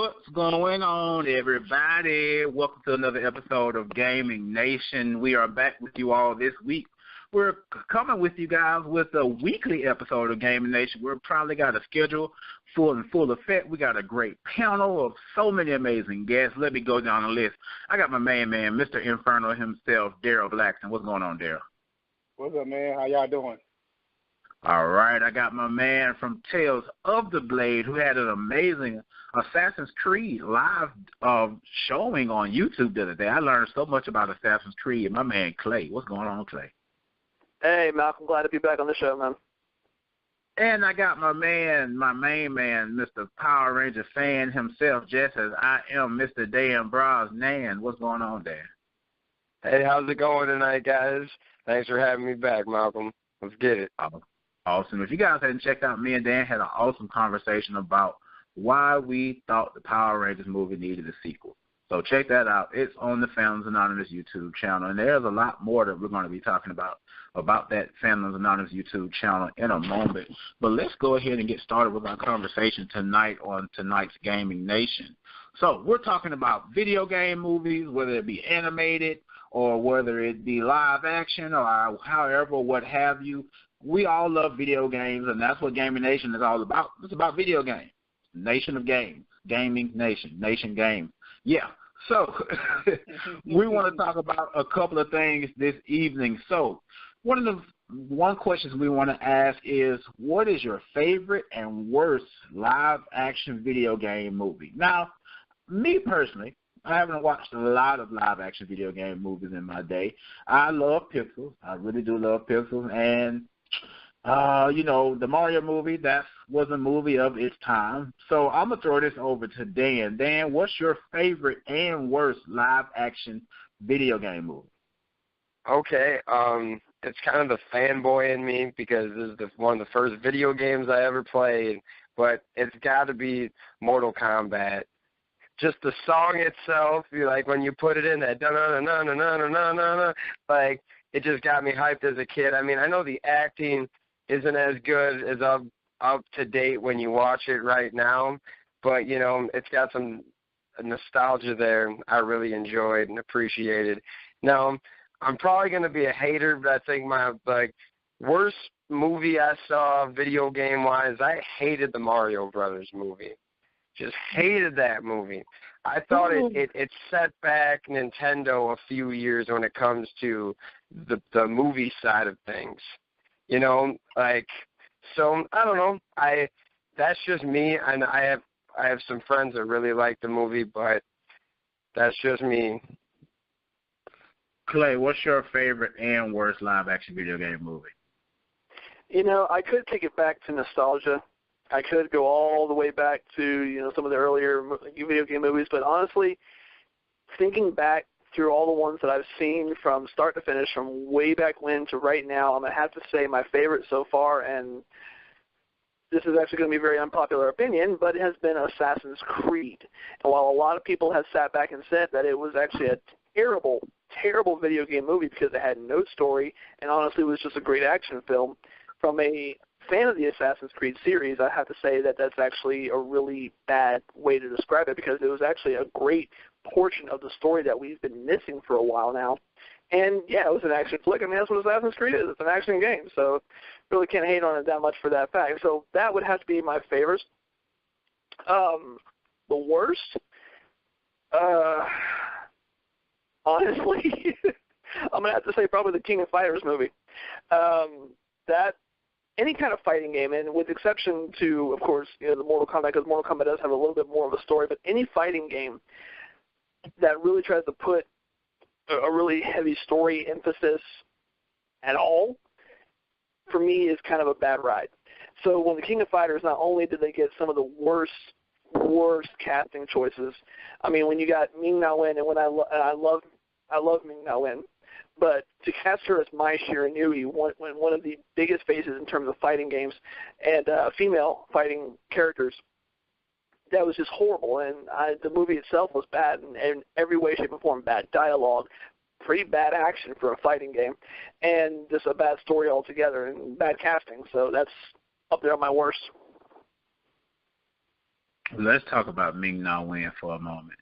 What's going on, everybody? Welcome to another episode of Gaming Nation. We are back with you all this week. We're coming with you guys with a weekly episode of Gaming Nation. We've probably got a schedule full effect. We got a great panel of so many amazing guests. Let me go down the list. I got my main man, Mr. Inferno himself, Darrell Blackson. What's going on, Darrell? What's up, man? How y'all doing? All right, I got my man from Tales of the Blade who had an amazing Assassin's Creed live showing on YouTube the other day. I learned so much about Assassin's Creed. My man Clay. What's going on, Clay? Hey, Malcolm. Glad to be back on the show, man. And I got my main man, Mr. Power Ranger fan himself, just as I am, Mr. Dan Brosnan. What's going on, Dan? Hey, how's it going tonight, guys? Thanks for having me back, Malcolm. Let's get it. Awesome. If you guys hadn't checked out, me and Dan had an awesome conversation about why we thought the Power Rangers movie needed a sequel. So check that out. It's on the Phantoms Anonymous YouTube channel, and there's a lot more that we're going to be talking about that Phantoms Anonymous YouTube channel in a moment. But let's go ahead and get started with our conversation tonight on tonight's Gaming Nation. So we're talking about video game movies, whether it be animated or whether it be live action or however, what have you. We all love video games, and that's what Gaming Nation is all about. It's about video games. Nation of games. Gaming Nation. Nation game. Yeah. So we want to talk about a couple of things this evening. So one question we want to ask is, what is your favorite and worst live-action video game movie? Now, me personally, I haven't watched a lot of live-action video game movies in my day. I love Pixels. I really do love Pixels. And the Mario movie, that was a movie of its time. So I'm going to throw this over to Dan. Dan, what's your favorite and worst live-action video game movie? Okay, it's kind of the fanboy in me because this is one of the first video games I ever played, but it's got to be Mortal Kombat. Just the song itself, like when you put it in, that da-na-na-na-na-na-na-na-na, like it just got me hyped as a kid. I mean, I know the acting isn't as good as up to date when you watch it right now, but it's got some nostalgia there I really enjoyed and appreciated. Now, I'm probably going to be a hater, but I think my worst movie I saw video game wise, I hated the Mario Brothers movie. Just hated that movie. I thought it set back Nintendo a few years when it comes to the movie side of things. So I don't know. That's just me, and I have some friends that really like the movie, but that's just me. Clay, what's your favorite and worst live-action video game movie? I could take it back to nostalgia. I could go all the way back to some of the earlier video game movies, but honestly, thinking back through all the ones that I've seen from start to finish, from way back when to right now, I'm going to have to say my favorite so far, and this is actually going to be a very unpopular opinion, but it has been Assassin's Creed. And while a lot of people have sat back and said that it was actually a terrible, terrible video game movie because it had no story and honestly was just a great action film, from a fan of the Assassin's Creed series, I have to say that that's actually a really bad way to describe it because it was actually a great portion of the story that we've been missing for a while now. And, yeah, it was an action flick. I mean, that's what Assassin's Creed is. It's an action game, so really can't hate on it that much for that fact. So that would have to be my favorite. The worst? Honestly, I'm going to have to say probably the King of Fighters movie. Any kind of fighting game, and with exception to, of course, the Mortal Kombat, because Mortal Kombat does have a little bit more of a story, but any fighting game that really tries to put a really heavy story emphasis at all, for me, is kind of a bad ride. So when the King of Fighters, not only did they get some of the worst casting choices, I mean, when you got Ming Na Wen, and I love Ming Na Wen, but to cast her as Mai Shiranui, one of the biggest faces in terms of fighting games and female fighting characters, that was just horrible. And the movie itself was bad in every way, shape, and form. Bad dialogue, pretty bad action for a fighting game, and just a bad story altogether and bad casting. So that's up there on my worst. Let's talk about Ming Na Wen for a moment.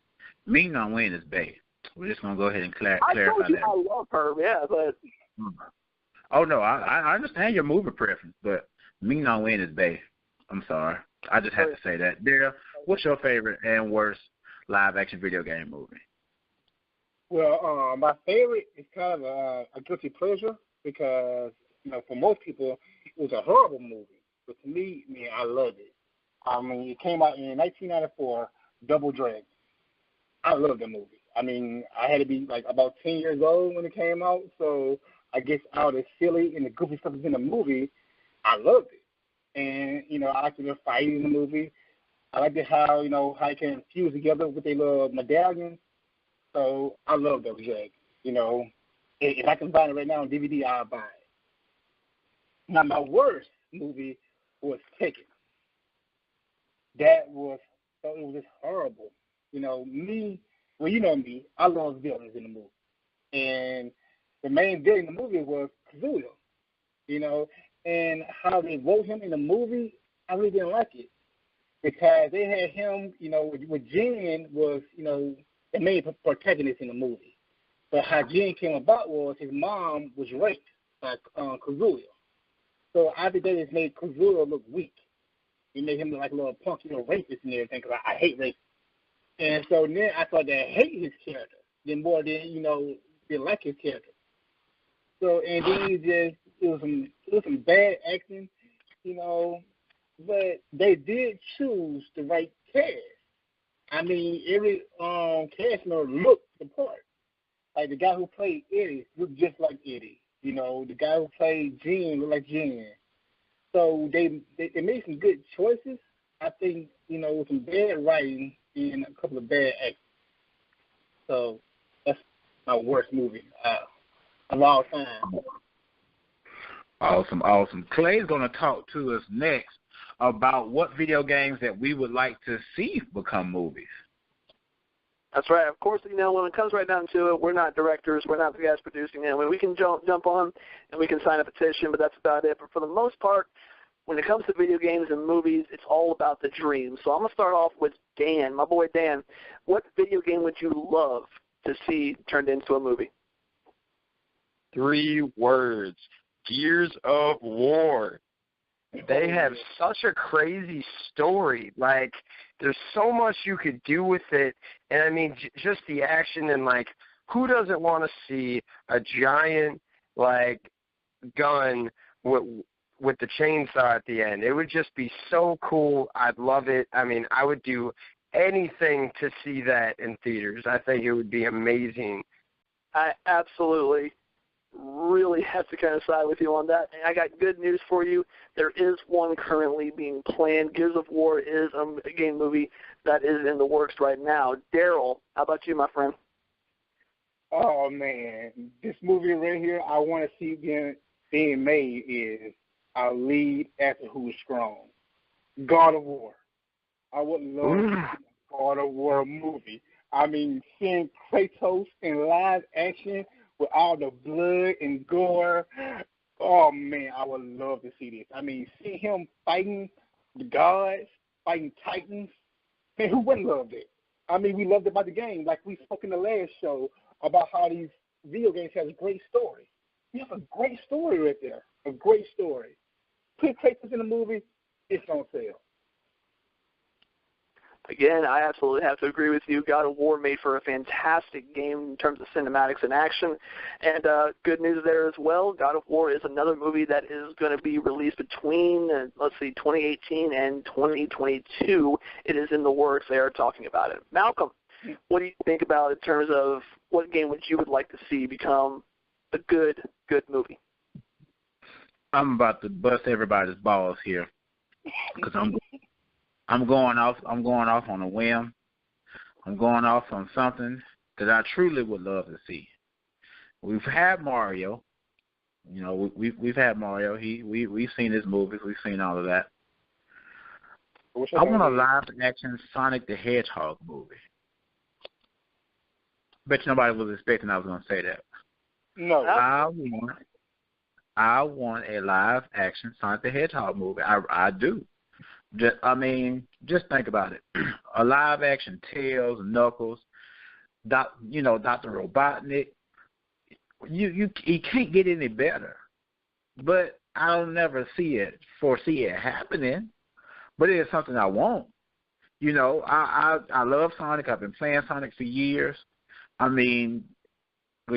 Ming Na Wen is bae. We're just gonna go ahead and clarify I told you that. I love her, yeah, but. Oh no, I understand your movie preference, but Ming Na Wen is bae. I'm sorry, I just had to say that. Darrell, what's your favorite and worst live-action video game movie? Well, my favorite is kind of a guilty pleasure because, for most people, it was a horrible movie. But to me, man, I loved it. I mean, it came out in 1994, Double Dragon. I loved the movie. I mean, I had to be like about 10 years old when it came out, so I guess all the silly and the goofy stuff that's in the movie, I loved it. And, I liked the fighting in the movie. I liked how, how it can fuse together with their little medallions. So I love Double Dragon. If I can find it right now on DVD, I'll buy it. Now, my worst movie was Taken. It was just horrible. Me, well, you know me, I love villains in the movie. And the main villain in the movie was Kazuya, and how they wrote him in the movie, I really didn't like it. Because they had him, with Jin was, the main protagonist in the movie. But how Jin came about was his mom was raped by Kazuya. So I think they just made Kazuya look weak. He made him look like a little punk, rapist and everything, because I hate rapists. And so then I started to hate his character, then more than, didn't like his character. So, and then it was some bad acting, but they did choose the right cast. I mean, every cast member looked the part. Like the guy who played Eddie looked just like Eddie. The guy who played Gene looked like Gene. So they made some good choices. I think, with some bad writing and a couple of bad acting. So that's my worst movie of all time. Awesome. Clay's going to talk to us next about what video games that we would like to see become movies. That's right. Of course, when it comes right down to it, we're not directors. We're not the guys producing it. I mean, we can jump on and we can sign a petition, but that's about it. But for the most part, when it comes to video games and movies, it's all about the dream. So I'm going to start off with Dan, my boy Dan. What video game would you love to see turned into a movie? 3 words. Gears of War. They have such a crazy story. Like, there's so much you could do with it. And, I mean, just the action and, like, who doesn't want to see a giant, like, gun with the chainsaw at the end? It would just be so cool. I'd love it. I mean, I would do anything to see that in theaters. I think it would be amazing. I absolutely really have to kind of side with you on that. And I got good news for you. There is one currently being planned. Gears of War is a game movie that is in the works right now. Darrell, how about you, my friend? Oh, man. This movie right here I want to see being made is our lead actor who's strong. God of War. I would love to see a God of War movie. I mean, seeing Kratos in live action with all the blood and gore. Oh, man, I would love to see this. I mean, see him fighting the gods, fighting titans. Man, who wouldn't love it? I mean, we loved it about the game. Like we spoke in the last show about how these video games have a great story. You have a great story right there, a great story. Put Kratos in a movie, it's on sale. Again, I absolutely have to agree with you. God of War made for a fantastic game in terms of cinematics and action. And good news there as well. God of War is another movie that is going to be released between, 2018 and 2022. It is in the works. They are talking about it. Malcolm, what do you think about in terms of what game would you like to see become a good movie? I'm about to bust everybody's balls here because I'm going off on a whim. I'm going off on something that I truly would love to see. We've had Mario. We've had Mario. We've seen his movies. We've seen all of that. I want a live-action Sonic the Hedgehog movie. Bet you nobody was expecting I was going to say that. No. I want a live-action Sonic the Hedgehog movie. I do. Just think about it. A live action Tails, Knuckles, Dr. Robotnik. You can't get any better. But I'll never foresee it happening. But it is something I want. I love Sonic. I've been playing Sonic for years. But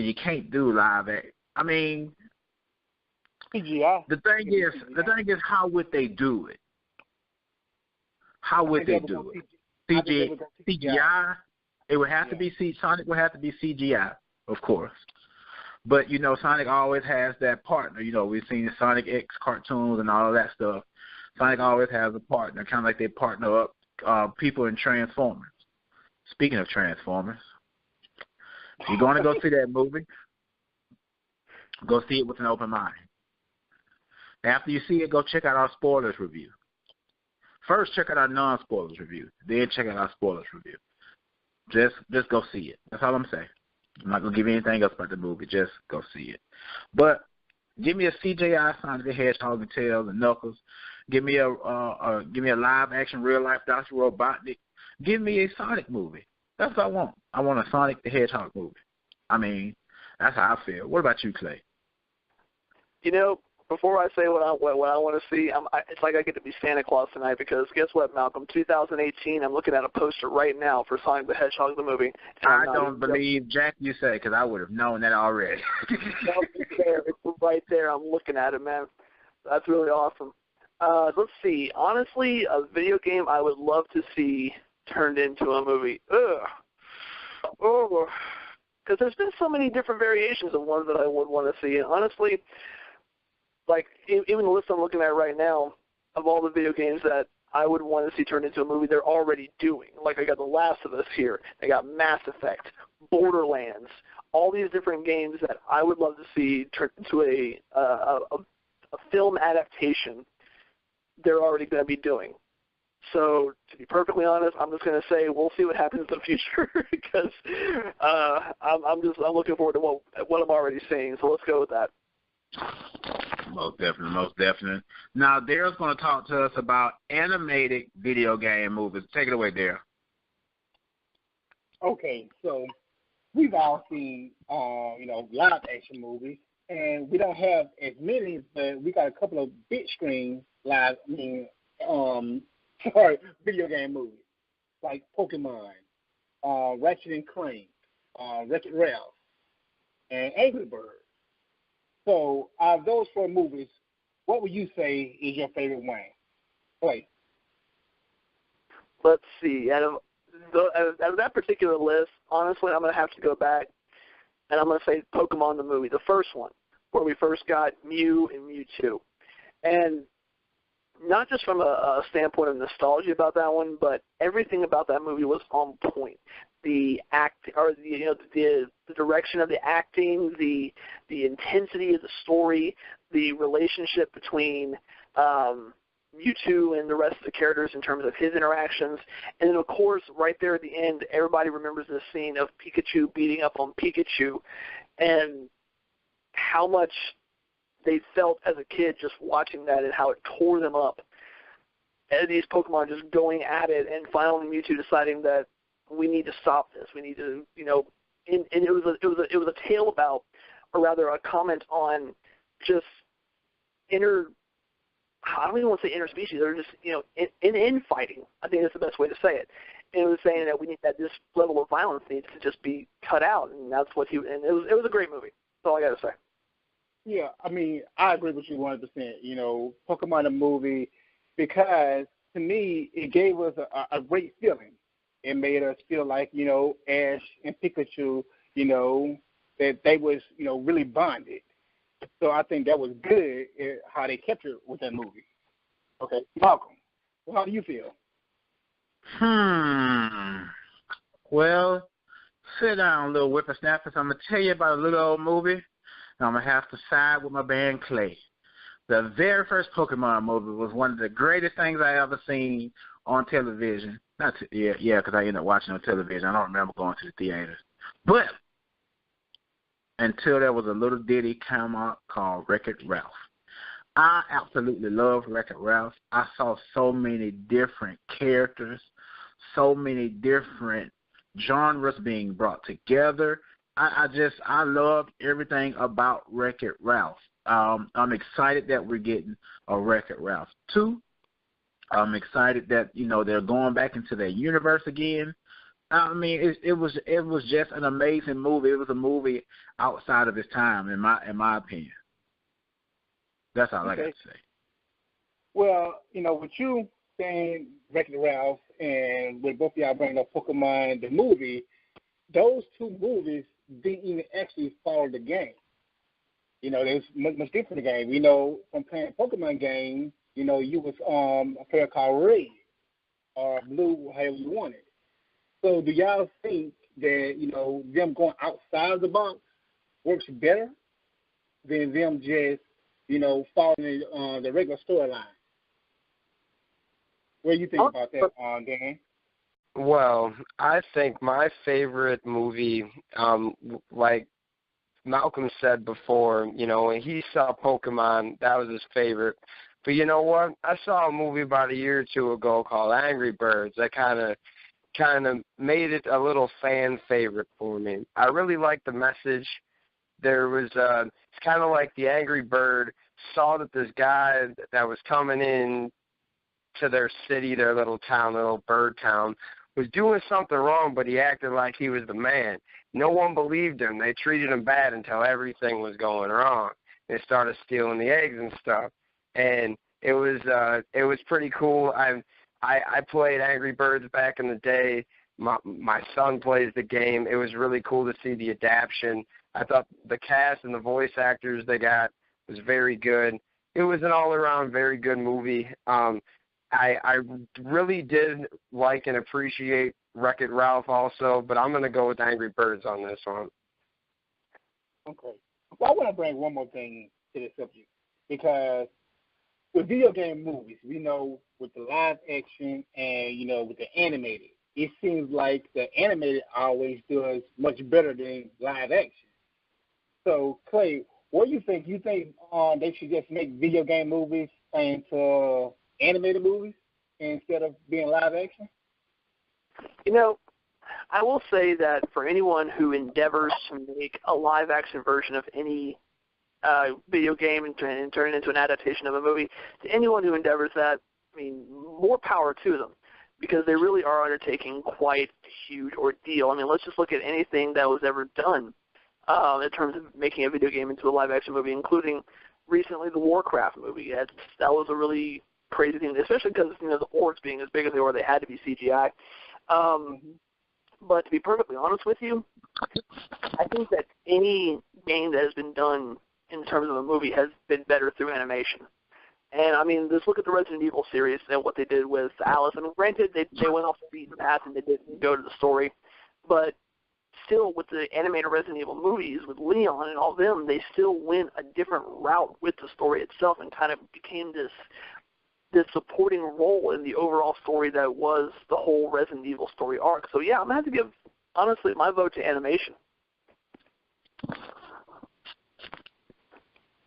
you can't do live act. CGI. The thing is, how would they do it? How would they do it? CGI. It would have to be Sonic. Would have to be CGI, of course. But Sonic always has that partner. We've seen the Sonic X cartoons and all of that stuff. Sonic always has a partner, kind of like they partner up people in Transformers. Speaking of Transformers, if you're going to go see that movie, go see it with an open mind. After you see it, go check out our spoilers review. First, check out our non-spoilers review. Then check out our spoilers review. Just go see it. That's all I'm saying. I'm not going to give you anything else about the movie. Just go see it. But give me a CGI Sonic the Hedgehog and Tails and Knuckles. Give me a live action real life Dr. Robotnik. Give me a Sonic movie. That's what I want. I want a Sonic the Hedgehog movie. That's how I feel. What about you, Clay? Before I say what I want to see, it's like I get to be Santa Claus tonight because guess what, Malcolm? 2018, I'm looking at a poster right now for Sonic the Hedgehog the movie. I don't believe Jack you said because I would have known that already. No, it's right there. I'm looking at it, man. That's really awesome. Let's see. Honestly, a video game I would love to see turned into a movie. Because there's been so many different variations of ones that I would want to see. And honestly, like even the list I'm looking at right now of all the video games that I would want to see turned into a movie, they're already doing. Like I got The Last of Us here. I got Mass Effect, Borderlands, all these different games that I would love to see turned into a film adaptation. They're already going to be doing. So to be perfectly honest, I'm just going to say we'll see what happens in the future because I'm looking forward to what I'm already seeing. So let's go with that. Most definitely. Now, Darrell's going to talk to us about animated video game movies. Take it away, Darrell. Okay, so we've all seen, live action movies, and we don't have as many, but we got a couple of big screen video game movies like Pokemon, Ratchet and Clank, Wreck-It Ralph, and Angry Birds. So, out of those four movies, what would you say is your favorite one? Play. Let's see. Out of that particular list, honestly, I'm going to have to go back, and I'm going to say Pokemon the movie, the first one, where we first got Mew and Mewtwo. And not just from a standpoint of nostalgia about that one, but everything about that movie was on point. The the direction of the acting, the intensity of the story, the relationship between Mewtwo and the rest of the characters in terms of his interactions, and then of course right there at the end, everybody remembers the scene of Pikachu beating up on Pikachu, and how much they felt as a kid just watching that and how it tore them up. And these Pokemon just going at it, and finally Mewtwo deciding that we need to stop this. We need to, and it was a tale about, or rather a comment on just I don't even want to say interspecies, or just, infighting. I think that's the best way to say it. And it was saying that this level of violence needs to just be cut out, and that's what and it was a great movie. That's all I got to say. Yeah, I agree with you 100%. Pokemon the movie, because to me it gave us a great feeling. It made us feel like Ash and Pikachu, that they was really bonded. So I think that was good how they kept it with that movie. Okay, Malcolm, how do you feel? Well, sit down, little whippersnappers. I'm gonna tell you about a little old movie, and I'm gonna have to side with my man Clay. The very first Pokemon movie was one of the greatest things I ever seen on television. Because I ended up watching on television. I don't remember going to the theaters. But until there was a little ditty come out called Wreck-It Ralph. I absolutely love Wreck-It Ralph. I saw so many different characters, so many different genres being brought together. I loved everything about Wreck-It Ralph. I'm excited that we're getting a Wreck-It Ralph 2. I'm excited that, they're going back into their universe again. I mean, it was just an amazing movie. It was a movie outside of its time, in my opinion. That's all I got to say. Well, with you saying Wreck-It Ralph and with both of y'all bringing up Pokemon, the movie, those two movies didn't even actually follow the game. There's much different in the game. From playing Pokemon games, you was a player called Red or Blue, however you want it. So do y'all think that, them going outside of the box works better than them just, following the regular storyline? What do you think about that, Dan? Well, I think my favorite movie, like Malcolm said before, when he saw Pokemon, that was his favorite. But you know what? I saw a movie about a year or two ago called Angry Birds that kind of made it a little fan favorite for me. I really liked the message. There was it's kind of like the Angry Bird saw that this guy that was coming in to their city, their little town, their little bird town, was doing something wrong, but he acted like he was the man. No one believed him. They treated him bad until everything was going wrong. They started stealing the eggs and stuff, and it was pretty cool. I played Angry Birds back in the day. My son plays the game. It was really cool to see the adaptation. I thought the cast and the voice actors they got was very good. It was an all-around very good movie. I really did like and appreciate Wreck-It Ralph also, but I'm going to go with Angry Birds on this one. Okay. Well, I want to bring one more thing to the subject because with video game movies, we know with the live action and, with the animated, it seems like the animated always does much better than live action. So, Clay, what do you think? You think they should just make video game movies into animated movies instead of being live action? I will say that for anyone who endeavors to make a live action version of any video game and turn it into an adaptation of a movie, to anyone who endeavors that, more power to them, because they really are undertaking quite a huge ordeal. Let's just look at anything that was ever done in terms of making a video game into a live action movie, including recently the Warcraft movie. That was a really crazy thing, especially because the orcs being as big as they were, they had to be CGI. But to be perfectly honest with you, I think that any game that has been done in terms of a movie has been better through animation. And just look at the Resident Evil series and what they did with Alice. Granted, they went off the beaten path and they didn't go to the story, but still, with the animated Resident Evil movies, with Leon and all them, they still went a different route with the story itself and kind of became this supporting role in the overall story that was the whole Resident Evil story arc. So yeah, I'm going to have to give, honestly, my vote to animation.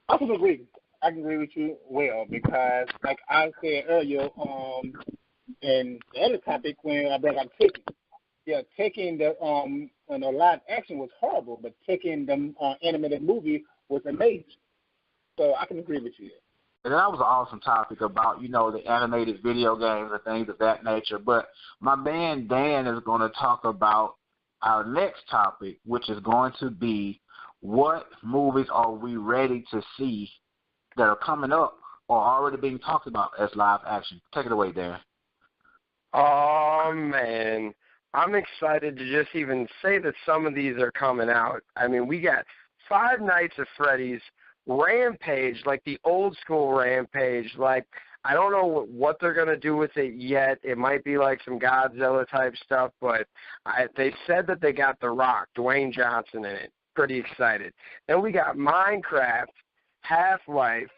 I can agree. I can agree with you well because, like I said earlier, in the other topic when I brought up Tekken, Tekken the live action was horrible, but Tekken the animated movie was amazing. So I can agree with you. And that was an awesome topic about, the animated video games and things of that nature. But my man Dan is going to talk about our next topic, which is going to be what movies are we ready to see that are coming up or already being talked about as live action. Take it away, Dan. Oh, man. I'm excited to just even say that some of these are coming out. We got Five Nights at Freddy's, Rampage, like the old school Rampage. Like, I don't know what they're going to do with it yet. It might be like some Godzilla type stuff, but they said that they got The Rock, Dwayne Johnson, in it. Pretty excited. Then we got Minecraft, Half-Life,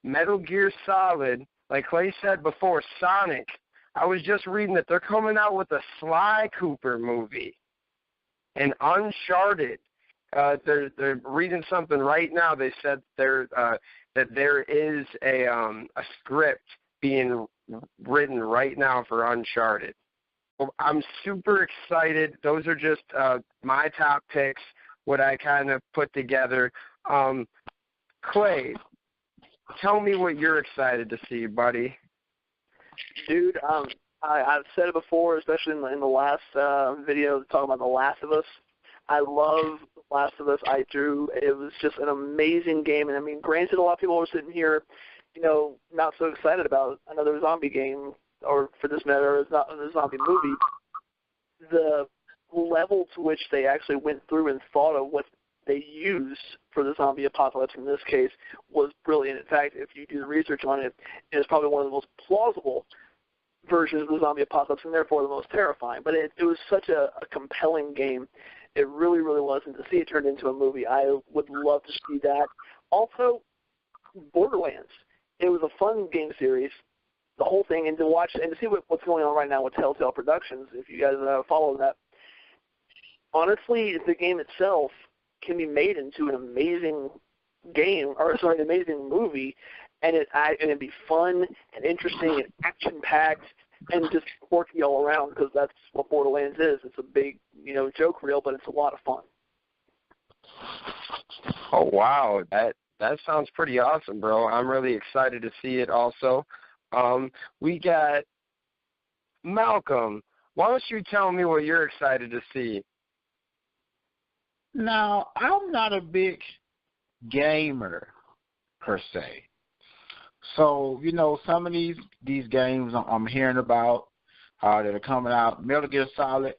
Metal Gear Solid, like Clay said before, Sonic. I was just reading that they're coming out with a Sly Cooper movie, and Uncharted. they're reading something right now. They said that there is a script being written right now for Uncharted. I'm super excited. Those are just my top picks, what I kind of put together. Clay, tell me what you're excited to see, buddy. Dude, I've said it before, especially in the last video talking about The Last of Us. I love The Last of Us. I do. It was just an amazing game. And, I mean, granted, a lot of people are sitting here, not so excited about another zombie game, or for this matter, a zombie movie. The level to which they actually went through and thought of what they used for the zombie apocalypse in this case was brilliant. In fact, if you do the research on it, it's probably one of the most plausible versions of the zombie apocalypse and therefore the most terrifying. But it was such a compelling game. It really, really was. And to see it turned into a movie, I would love to see that. Also, Borderlands. It was a fun game series, the whole thing, and to watch and to see what's going on right now with Telltale Productions, if you guys follow that. Honestly, the game itself can be made into an amazing game, or sorry, an amazing movie, and it'd be fun and interesting and action-packed and just quirky all around, because that's what Borderlands is. It's a big, joke reel, but it's a lot of fun. Oh wow, that sounds pretty awesome, bro. I'm really excited to see it. Also, we got Malcolm. Why don't you tell me what you're excited to see? Now, I'm not a big gamer per se. So, some of these games I'm hearing about that are coming out, Metal Gear Solid,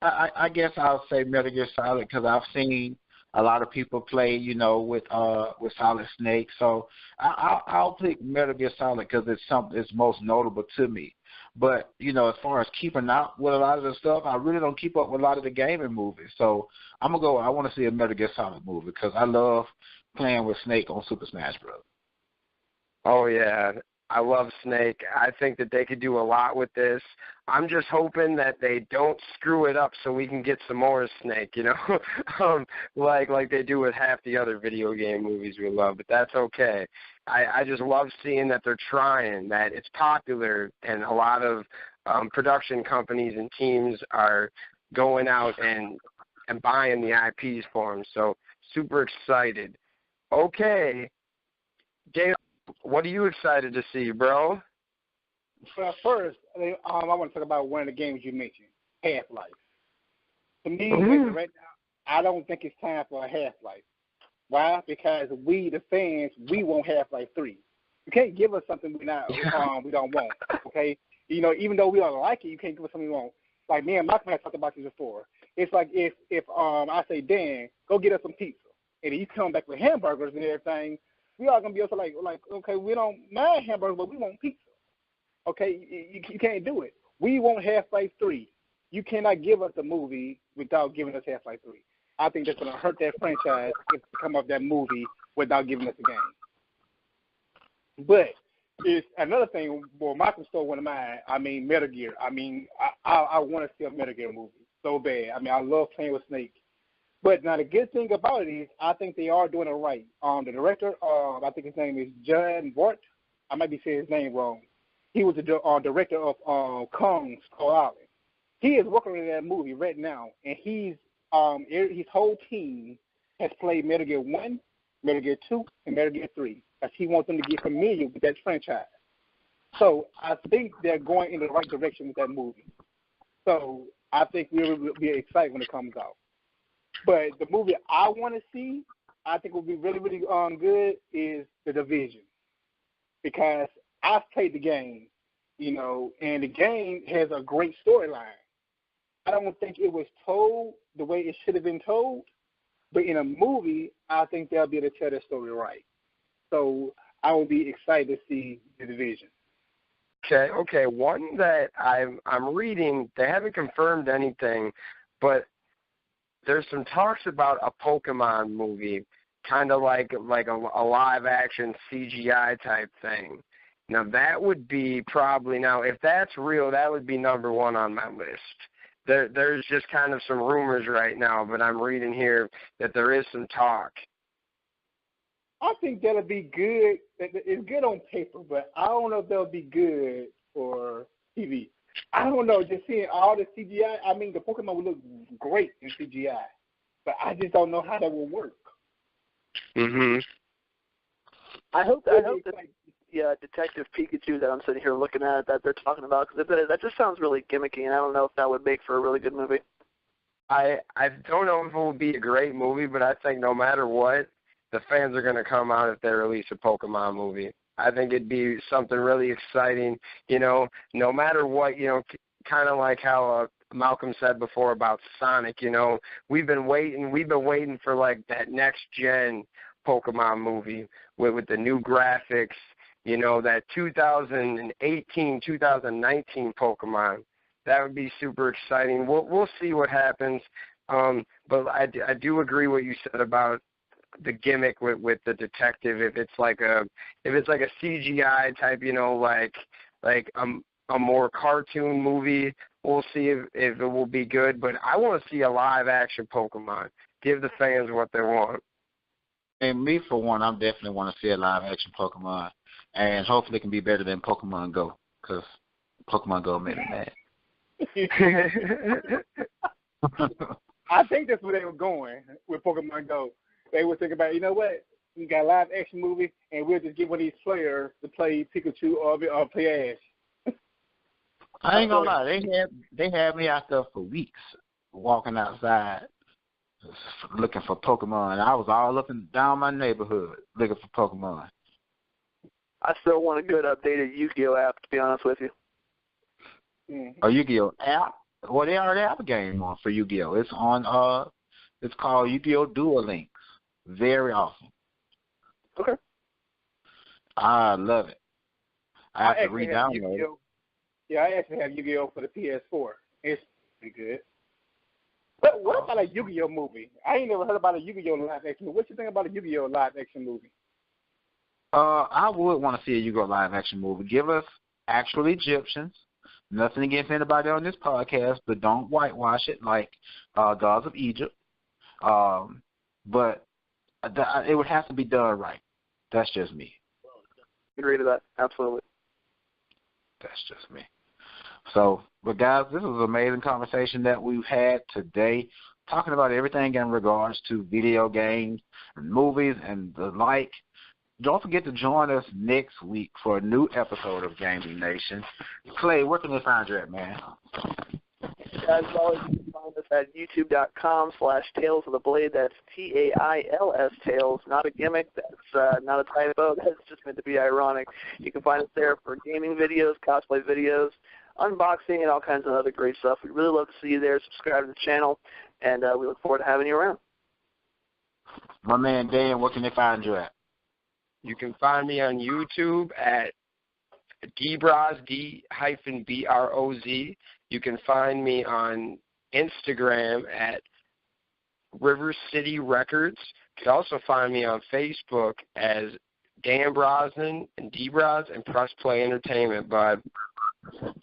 I guess I'll say Metal Gear Solid because I've seen a lot of people play, with Solid Snake. So I'll pick Metal Gear Solid because it's most notable to me. But, as far as keeping up with a lot of the stuff, I really don't keep up with a lot of the gaming movies. So I want to see a Metal Gear Solid movie because I love playing with Snake on Super Smash Bros. Oh, yeah. I love Snake. I think that they could do a lot with this. I'm just hoping that they don't screw it up so we can get some more Snake, like they do with half the other video game movies we love, but that's okay. I just love seeing that they're trying, that it's popular, and a lot of production companies and teams are going out and buying the IPs for them, so super excited. Okay, Jay, what are you excited to see, bro? Well, first, I want to talk about one of the games you mentioned, Half-Life. To me, right now, I don't think it's time for a Half-Life. Why? Because we, the fans, we want Half-Life 3. You can't give us something we don't want, okay? Even though we don't like it, you can't give us something we want. Like me and Michael have talked about this before. It's like if I say, Dan, go get us some pizza, and you come back with hamburgers and everything, we all gonna be also like, okay, we don't mind hamburgers, but we want pizza. Okay, you can't do it. We want Half-Life 3. You cannot give us a movie without giving us Half-Life 3. I think that's gonna hurt that franchise if they come up that movie without giving us a game. But it's another thing. Well, Michael stole one of mine. I mean, Metal Gear. I mean, I want to see a Metal Gear movie so bad. I mean, I love playing with Snake. But now the good thing about it is I think they are doing it right. The director, I think his name is John Vort. I might be saying his name wrong. He was the director of Kong Skull Island. He is working on that movie right now, and his whole team has played Metal Gear 1, Metal Gear 2, and Metal Gear 3, because he wants them to get familiar with that franchise. So I think they're going in the right direction with that movie. So I think we'll be excited when it comes out. But the movie I want to see, I think will be really, really good, is The Division. Because I've played the game, and the game has a great storyline. I don't think it was told the way it should have been told, but in a movie, I think they'll be able to tell their story right. So I will be excited to see The Division. Okay. One that I'm reading, they haven't confirmed anything, but there's some talks about a Pokemon movie, kind of like a live-action CGI type thing. Now, that would be probably, now, if that's real, that would be number one on my list. there's just kind of some rumors right now, but I'm reading here that there is some talk. I think that'll be good. It's good on paper, but I don't know if that'll be good for TV. I don't know. Just seeing all the CGI, I mean, the Pokemon would look great in CGI, but I just don't know how that will work. Mhm. I hope that Detective Pikachu that I'm sitting here looking at that they're talking about, because that just sounds really gimmicky, and I don't know if that would make for a really good movie. I don't know if it will be a great movie, but I think no matter what, the fans are going to come out if they release a Pokemon movie. I think it'd be something really exciting, no matter what, kind of like how Malcolm said before about Sonic, we've been waiting for like that next gen Pokemon movie with the new graphics, that 2018, 2019 Pokemon. That would be super exciting. We'll see what happens. But I do agree what you said about the gimmick with the detective. If it's like a CGI type, like a more cartoon movie, we'll see if it will be good. But I want to see a live action Pokemon. Give the fans what they want. And me, for one, I definitely want to see a live action Pokemon, and hopefully it can be better than Pokemon Go, because Pokemon Go made me mad. I think that's where they were going with Pokemon Go. They were thinking about, what? We got a live action movie, and we'll just get one of these players to play Pikachu or play Ash. I ain't gonna lie, they had me out there for weeks, walking outside, looking for Pokemon. I was all up and down my neighborhood looking for Pokemon. I still want a good updated Yu-Gi-Oh app, to be honest with you. A Yu-Gi-Oh app? Well, they already have a game on for Yu-Gi-Oh. It's on it's called Yu-Gi-Oh Duel Links. Very awesome. Okay. I love it. I have to re-download it. Yeah, I actually have Yu-Gi-Oh for the PS4. It's pretty good. But what about a Yu-Gi-Oh movie? I ain't never heard about a Yu-Gi-Oh live action movie. What you think about a Yu-Gi-Oh live action movie? I would want to see a Yu-Gi-Oh live action movie. Give us actual Egyptians. Nothing against anybody on this podcast, but don't whitewash it like Gods of Egypt. But it would have to be done right. That's just me. Agree to that. Absolutely. That's just me. So, but guys, this was an amazing conversation that we've had today, talking about everything in regards to video games and movies and the like. Don't forget to join us next week for a new episode of Gaming Nation. Clay, where can they find you at, man? As always, you can find us at youtube.com/Tales of the Blade. That's TAILS, Tales. Not a gimmick. That's not a typo. That's just meant to be ironic. You can find us there for gaming videos, cosplay videos, unboxing, and all kinds of other great stuff. We'd really love to see you there. Subscribe to the channel, and we look forward to having you around. My man Dan, where can they find you at? You can find me on YouTube at Dbroz, D-B-R-O-Z. You can find me on Instagram at River City Records. You can also find me on Facebook as Dan Brosnan and Dbroz and Press Play Entertainment, bud.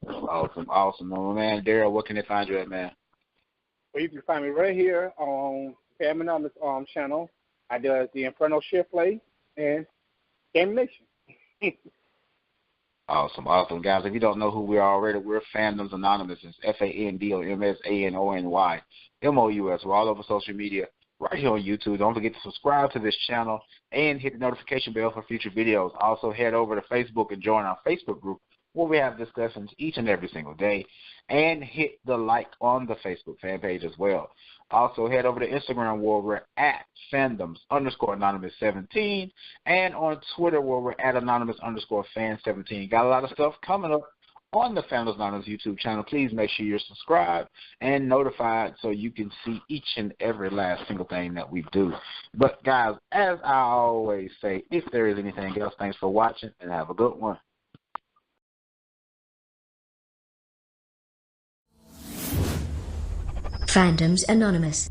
Awesome. My man Darrell, what can they find you at, man? Well, you can find me right here on Family on this channel. I do the Inferno Shift Play and Game Nation. Awesome, guys. If you don't know who we are already, we're Fandoms Anonymous. It's FANDOMSANONYMOUS. We're all over social media, right here on YouTube. Don't forget to subscribe to this channel and hit the notification bell for future videos. Also, head over to Facebook and join our Facebook group where we have discussions each and every single day. And hit the like on the Facebook fan page as well. Also, head over to Instagram where we're at Fandoms_Anonymous17 and on Twitter where we're at Anonymous_Fan17. Got a lot of stuff coming up on the Fandoms Anonymous YouTube channel. Please make sure you're subscribed and notified so you can see each and every last single thing that we do. But, guys, as I always say, if there is anything else, thanks for watching and have a good one. Fandoms Anonymous.